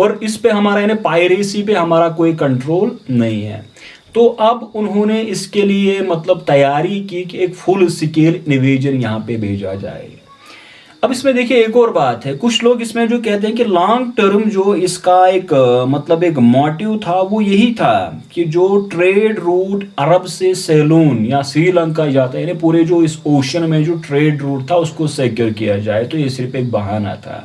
اور اس پہ ہمارا یعنی پائریسی پہ ہمارا کوئی کنٹرول نہیں ہے. تو اب انہوں نے اس کے لیے مطلب تیاری کی کہ ایک فل اسکیل انویژن یہاں پہ بھیجا جائے. اب اس میں دیکھیے ایک اور بات ہے, کچھ لوگ اس میں جو کہتے ہیں کہ لانگ ٹرم جو اس کا ایک مطلب ایک موٹیو تھا وہ یہی تھا کہ جو ٹریڈ روٹ عرب سے سیلون یا سری لنکا جاتا ہے, یعنی پورے جو اس اوشن میں جو ٹریڈ روٹ تھا اس کو سیکیور کیا جائے. تو یہ صرف ایک بہانہ تھا.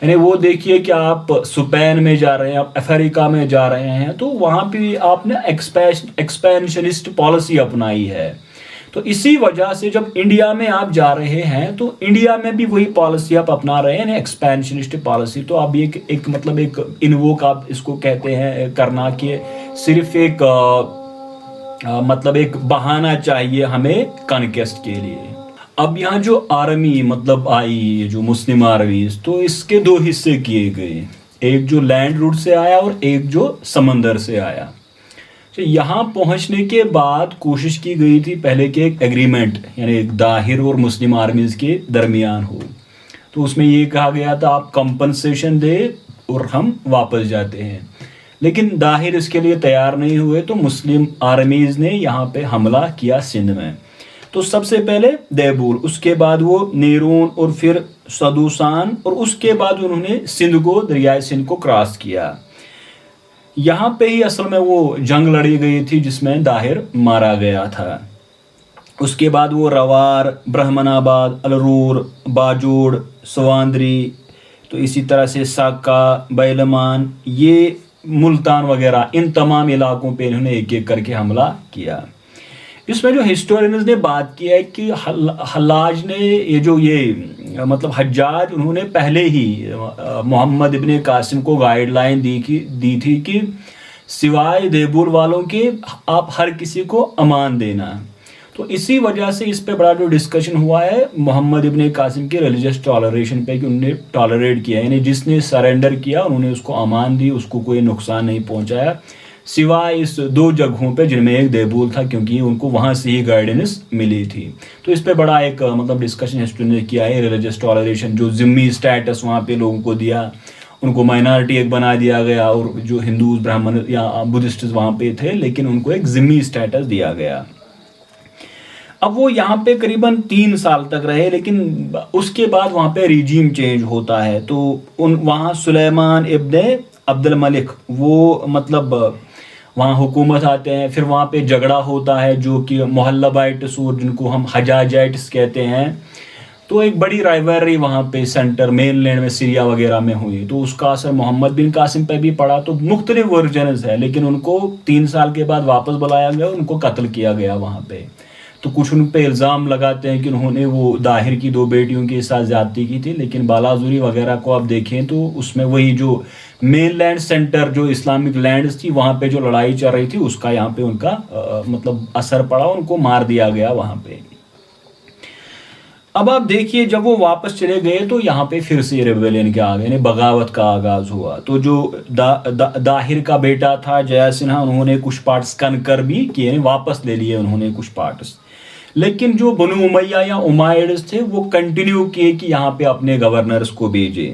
یعنی وہ دیکھیے کہ آپ اسپین میں جا رہے ہیں, آپ افریقہ میں جا رہے ہیں, تو وہاں پہ آپ نے ایکسپینشنسٹ پالیسی اپنائی ہے. تو اسی وجہ سے جب انڈیا میں آپ جا رہے ہیں تو انڈیا میں بھی وہی پالیسی آپ اپنا رہے ہیں, یعنی ایکسپینشنسٹ پالیسی. تو اب ایک مطلب ایک انووک آپ اس کو کہتے ہیں کرنا کہ صرف ایک مطلب ایک بہانہ چاہیے ہمیں کنکیسٹ کے لیے. اب یہاں جو آرمی مطلب آئی جو مسلم آرمیز, تو اس کے دو حصے کیے گئے, ایک جو لینڈ روٹ سے آیا اور ایک جو سمندر سے آیا. یہاں پہنچنے کے بعد کوشش کی گئی تھی پہلے کہ ایک ایگریمنٹ یعنی ایک داہر اور مسلم آرمیز کے درمیان ہو. تو اس میں یہ کہا گیا تھا آپ کمپنسیشن دے اور ہم واپس جاتے ہیں, لیکن داہر اس کے لیے تیار نہیں ہوئے. تو مسلم آرمیز نے یہاں پہ حملہ کیا سندھ میں. تو سب سے پہلے دیبول, اس کے بعد وہ نیرون اور پھر سدوسان, اور اس کے بعد انہوں نے سندھ کو دریائے سندھ کو کراس کیا. یہاں پہ ہی اصل میں وہ جنگ لڑی گئی تھی جس میں داہر مارا گیا تھا. اس کے بعد وہ روار, برہمن آباد, الرور, باجوڑ, سواندری, تو اسی طرح سے ساکا, بیلمان, یہ ملتان وغیرہ, ان تمام علاقوں پہ انہوں نے ایک ایک کر کے حملہ کیا. اس میں جو ہسٹورینز نے بات کی ہے کہ حلاج نے یہ مطلب حجاج انہوں نے پہلے ہی محمد ابن قاسم کو گائیڈ لائن دی تھی کہ سوائے دیبول والوں کے آپ ہر کسی کو امان دینا. تو اسی وجہ سے اس پہ بڑا جو ڈسکشن ہوا ہے محمد ابن قاسم کے ریلیجس ٹالریشن پہ کہ انہوں نے ٹالریٹ کیا, یعنی جس نے سرنڈر کیا انہوں نے اس کو امان دی, اس کو کوئی نقصان نہیں پہنچایا, سوائے اس دو جگہوں پہ جن میں ایک دیبول تھا کیونکہ ان کو وہاں سے ہی گائیڈنس ملی تھی. تو اس پہ بڑا ایک مطلب ڈسکشن ہسٹری نے کیا ہے. ریلیجس ٹالریشن جو ذمی اسٹیٹس وہاں پہ لوگوں کو دیا, ان کو مائنارٹی ایک بنا دیا گیا, اور جو ہندوز, برہمن یا بدھسٹس وہاں پہ تھے لیکن ان کو ایک ذمی اسٹیٹس دیا گیا. اب وہ یہاں پہ قریباً 3 سال تک رہے, لیکن اس کے بعد وہاں پہ ریجیم چینج ہوتا ہے. تو وہاں سلیمان ابن عبد الملک وہ مطلب وہاں حکومت آتے ہیں. پھر وہاں پہ جھگڑا ہوتا ہے جو کہ محلبائٹس اور جن کو ہم حجاجائٹس کہتے ہیں. تو ایک بڑی رائیولری وہاں پہ سینٹر مین لینڈ میں سیریا وغیرہ میں ہوئی. تو اس کا اثر محمد بن قاسم پہ بھی پڑا. تو مختلف ورژنز ہے, لیکن ان کو 3 سال کے بعد واپس بلایا گیا, ان کو قتل کیا گیا وہاں پہ. تو کچھ ان پہ الزام لگاتے ہیں کہ انہوں نے وہ داہر کی 2 بیٹیوں کے ساتھ زیادتی کی تھی, لیکن بالاذوری وغیرہ کو آپ دیکھیں تو اس میں وہی جو مین لینڈ سینٹر جو اسلامک لینڈز تھی وہاں پہ جو لڑائی چل رہی تھی اس کا یہاں پہ ان کا مطلب اثر پڑا, ان کو مار دیا گیا وہاں پہ. اب آپ دیکھیے جب وہ واپس چلے گئے تو یہاں پہ پھر سے ریبیلین کے آگے یعنی بغاوت کا آغاز ہوا. تو جو داہر کا بیٹا تھا جیا سنہا, انہوں نے کچھ پارٹس کنکر بھی کیے, یعنی واپس لے لیے انہوں نے کچھ پارٹس. لیکن جو بنو امیہ یا امائیڈز تھے وہ کنٹینیو کیے کہ یہاں پہ اپنے گورنرز کو بھیجے.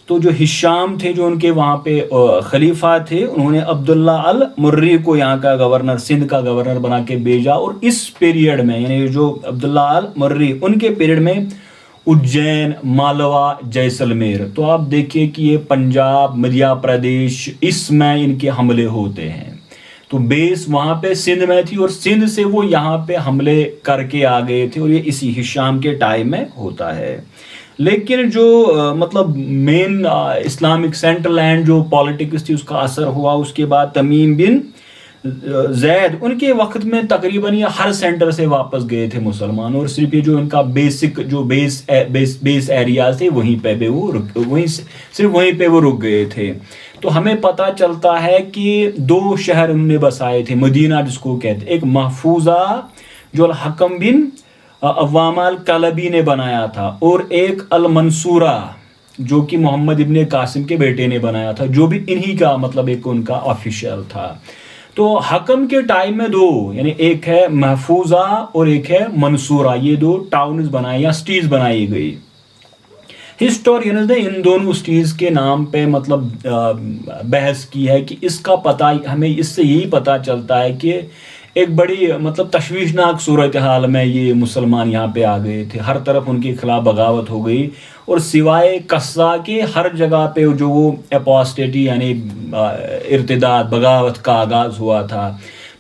تو جو ہشام تھے جو ان کے وہاں پہ خلیفہ تھے, انہوں نے عبداللہ المری کو یہاں کا گورنر, سندھ کا گورنر بنا کے بھیجا. اور اس پیریڈ میں یعنی جو عبداللہ المری ان کے پیریڈ میں اجین, مالوا, جیسلمیر, تو آپ دیکھیے کہ یہ پنجاب, مدھیہ پردیش, اس میں ان کے حملے ہوتے ہیں. تو بیس وہاں پہ سندھ میں تھی اور سندھ سے وہ یہاں پہ حملے کر کے آ گئے تھے, اور یہ اسی ہشام کے ٹائم میں ہوتا ہے. لیکن جو مطلب مین اسلامک سینٹرل لینڈ جو پالیٹکس تھی اس کا اثر ہوا. اس کے بعد تمیم بن زید ان کے وقت میں تقریباً یہ ہر سینٹر سے واپس گئے تھے مسلمان, اور صرف یہ جو ان کا بیسک جو بیس ایریاز تھے وہیں پہ بھی وہ صرف وہیں پہ وہ رک گئے تھے. تو ہمیں پتہ چلتا ہے کہ 2 شہر انہوں نے بسائے تھے مدینہ جس کو کہتے ہیں, ایک محفوظہ جو الحکم بن عوام الکلبی نے بنایا تھا, اور ایک المنصورہ جو کہ محمد ابن قاسم کے بیٹے نے بنایا تھا, جو بھی انہی کا مطلب ایک ان کا آفیشیل تھا. تو حکم کے ٹائم میں 2 یعنی ایک ہے محفوظہ اور ایک ہے منصورہ, یہ 2 ٹاؤنز بنائے یا سٹیز بنائی گئی. ہسٹورینز نے ان دونوں سٹیز کے نام پہ مطلب بحث کی ہے کہ اس کا پتہ ہمیں اس سے یہی پتہ چلتا ہے کہ ایک بڑی مطلب تشویشناک صورتحال میں یہ مسلمان یہاں پہ آ گئے تھے، ہر طرف ان کے خلاف بغاوت ہو گئی، اور سوائے قصہ کے ہر جگہ پہ جو وہ اپوسٹیٹی یعنی ارتداد بغاوت کا آغاز ہوا تھا.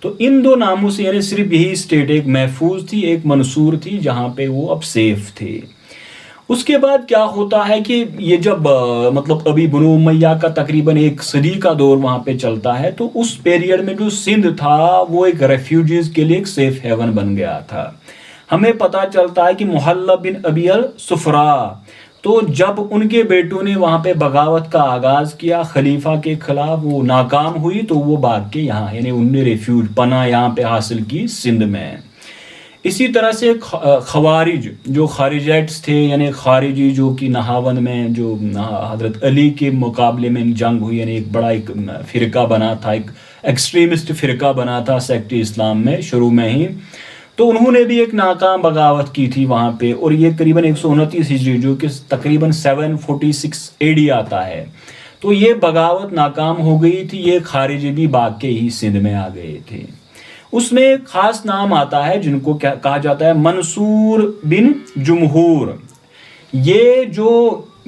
تو ان دو ناموں سے یعنی صرف یہی اسٹیٹ ایک محفوظ تھی، ایک منصور تھی، جہاں پہ وہ اب سیف تھے. اس کے بعد کیا ہوتا ہے کہ یہ جب مطلب ابھی بنو امیہ کا تقریباً ایک صدی کا دور وہاں پہ چلتا ہے، تو اس پیریڈ میں جو سندھ تھا وہ ایک ریفیوجیز کے لیے ایک سیف ہیون بن گیا تھا. ہمیں پتہ چلتا ہے کہ محلب بن ابی الصفرا، تو جب ان کے بیٹوں نے وہاں پہ بغاوت کا آغاز کیا خلیفہ کے خلاف، وہ ناکام ہوئی، تو وہ بھاگ کے یہاں یعنی انہوں نے ریفیوج پناہ یہاں پہ حاصل کی سندھ میں. اسی طرح سے خوارج جو خارجیٹس تھے یعنی خارجی جو کہ نہاون میں جو حضرت علی کے مقابلے میں جنگ ہوئی، یعنی ایک بڑا ایک فرقہ بنا تھا، ایک ایکسٹریمسٹ فرقہ بنا تھا سیکٹ اسلام میں شروع میں ہی. تو انہوں نے بھی ایک ناکام بغاوت کی تھی وہاں پہ، اور یہ قریباً 129 ہجری جو کہ تقریباً 746 AD آتا ہے. تو یہ بغاوت ناکام ہو گئی تھی، یہ خارجی بھی بھاگ کے ہی سندھ میں آ گئے تھے. اس میں ایک خاص نام آتا ہے جن کو کہا جاتا ہے منصور بن جمہور. یہ جو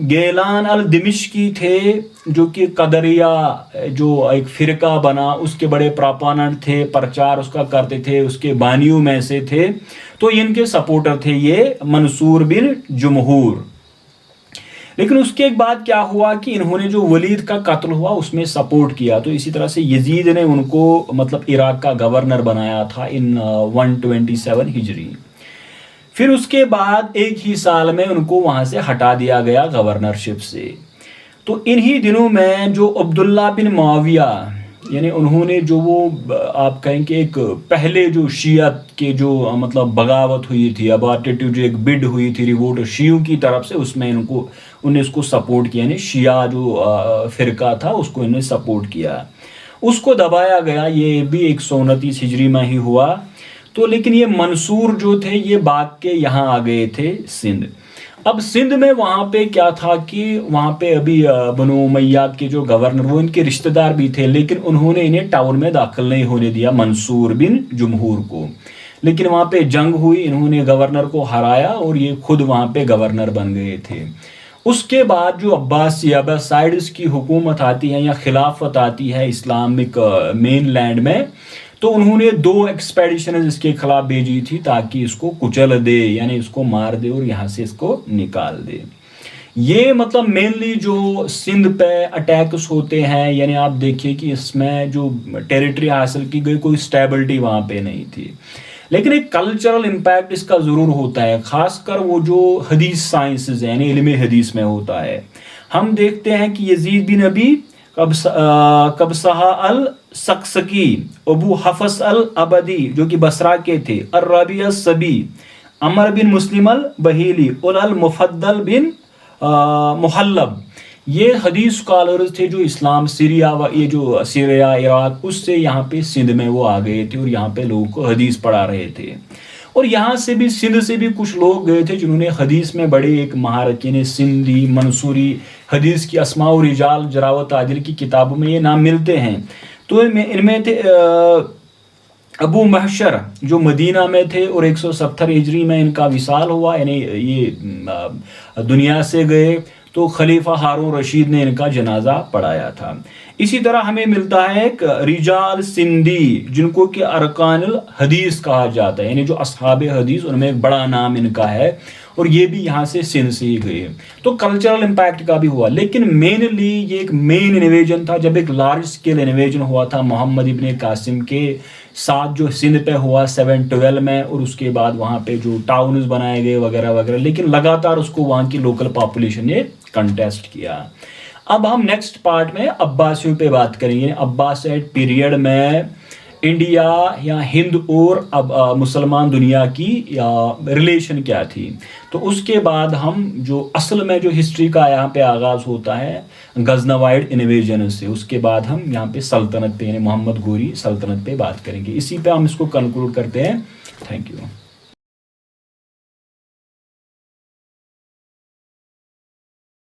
گیلان الدمشقی تھے، جو کہ قدریہ جو ایک فرقہ بنا اس کے بڑے پراپاننٹ تھے، پرچار اس کا کرتے تھے، اس کے بانیوں میں سے تھے. تو ان کے سپورٹر تھے یہ منصور بن جمہور. لیکن اس کے بعد کیا ہوا کہ انہوں نے جو ولید کا قتل ہوا اس میں سپورٹ کیا. تو اسی طرح سے یزید نے ان کو مطلب عراق کا گورنر بنایا تھا ان 127 ہجری. پھر اس کے بعد ایک ہی سال میں ان کو وہاں سے ہٹا دیا گیا گورنرشپ سے. تو انہی دنوں میں جو عبداللہ بن معاویہ یعنی انہوں نے جو وہ آپ کہیں کہ ایک پہلے جو شیعت کے جو مطلب بغاوت ہوئی تھی، اباٹیٹیو جو ایک بڈ ہوئی تھی ریوولٹ شیعوں کی طرف سے، اس میں انہوں نے اس کو سپورٹ کیا، یعنی شیعہ جو فرقہ تھا اس کو انہوں نے سپورٹ کیا. اس کو دبایا گیا. یہ بھی 129 ہجری میں ہی ہوا. تو لیکن یہ منصور جو تھے یہ بھاگ کے یہاں آ گئے تھے سندھ. اب سندھ میں وہاں پہ کیا تھا کہ وہاں پہ ابھی بنو امیہ کے جو گورنر وہ ان کے رشتہ دار بھی تھے، لیکن انہوں نے انہیں ٹاؤن میں داخل نہیں ہونے دیا منصور بن جمہور کو. لیکن وہاں پہ جنگ ہوئی، انہوں نے گورنر کو ہرایا اور یہ خود وہاں پہ گورنر بن گئے تھے. اس کے بعد جو عباسائیڈز کی حکومت آتی ہے یا خلافت آتی ہے اسلامک مین لینڈ میں، تو انہوں نے 2 ایکسپیڈیشنز اس کے خلاف بھیجی تھی تاکہ اس کو کچل دے، یعنی اس کو مار دے اور یہاں سے اس کو نکال دے. یہ مطلب مینلی جو سندھ پہ اٹیکس ہوتے ہیں، یعنی آپ دیکھیے کہ اس میں جو ٹیریٹری حاصل کی گئی کوئی سٹیبلٹی وہاں پہ نہیں تھی. لیکن ایک کلچرل امپیکٹ اس کا ضرور ہوتا ہے، خاص کر وہ جو حدیث سائنسز ہیں یعنی علم حدیث میں ہوتا ہے. ہم دیکھتے ہیں کہ یزید بن ابی قبصہ السقسقی، ابو حفص العبدی جو کہ بصرہ کے تھے، الربیع السبی، عمر بن مسلم البہیلی اور المفضل بن محلب، یہ حدیث سکالرز تھے جو اسلام یہ جو سیریا عراق اس سے یہاں پہ سندھ میں وہ آ گئے تھے اور یہاں پہ لوگوں کو حدیث پڑھا رہے تھے. اور یہاں سے بھی سندھ سے بھی کچھ لوگ گئے تھے جنہوں نے حدیث میں بڑے ایک مہارت، یعنی سندھی منصوری حدیث کی اسماء و رجال جراوت عادل کی کتابوں میں یہ نام ملتے ہیں. تو ان میں تھے ابو محشر جو مدینہ میں تھے اور 170 ہجری میں ان کا وصال ہوا، یعنی یہ دنیا سے گئے. تو خلیفہ ہارون رشید نے ان کا جنازہ پڑھایا تھا. اسی طرح ہمیں ملتا ہے ایک رجال سندھی جن کو کہ ارکان الحدیث کہا جاتا ہے، یعنی جو اصحاب حدیث ان میں ایک بڑا نام ان کا ہے، اور یہ بھی یہاں سے سندھ سے ہی گئے. تو کلچرل امپیکٹ کا بھی ہوا. لیکن مینلی یہ ایک مین انویژن تھا جب ایک لارج اسکیل انویژن ہوا تھا محمد ابن قاسم کے ساتھ جو سندھ پہ ہوا 712 میں، اور اس کے بعد وہاں پہ جو ٹاؤنز بنائے گئے وغیرہ وغیرہ. لیکن لگاتار اس کو وہاں کی لوکل پاپولیشن نے کنٹیسٹ کیا. اب ہم نیکسٹ پارٹ میں عباسیوں پہ بات کریں گے. عباسیڈ پیریڈ میں انڈیا یا ہند اور مسلمان دنیا کی ریلیشن کیا تھی. تو اس کے بعد ہم جو اصل میں جو ہسٹری کا یہاں پہ آغاز ہوتا ہے غزنوائیڈ انویژن سے، اس کے بعد ہم یہاں پہ سلطنت پہ یعنی محمد گوری سلطنت پہ بات کریں گے. اسی پہ ہم اس کو کنکلوڈ کرتے ہیں. Thank you.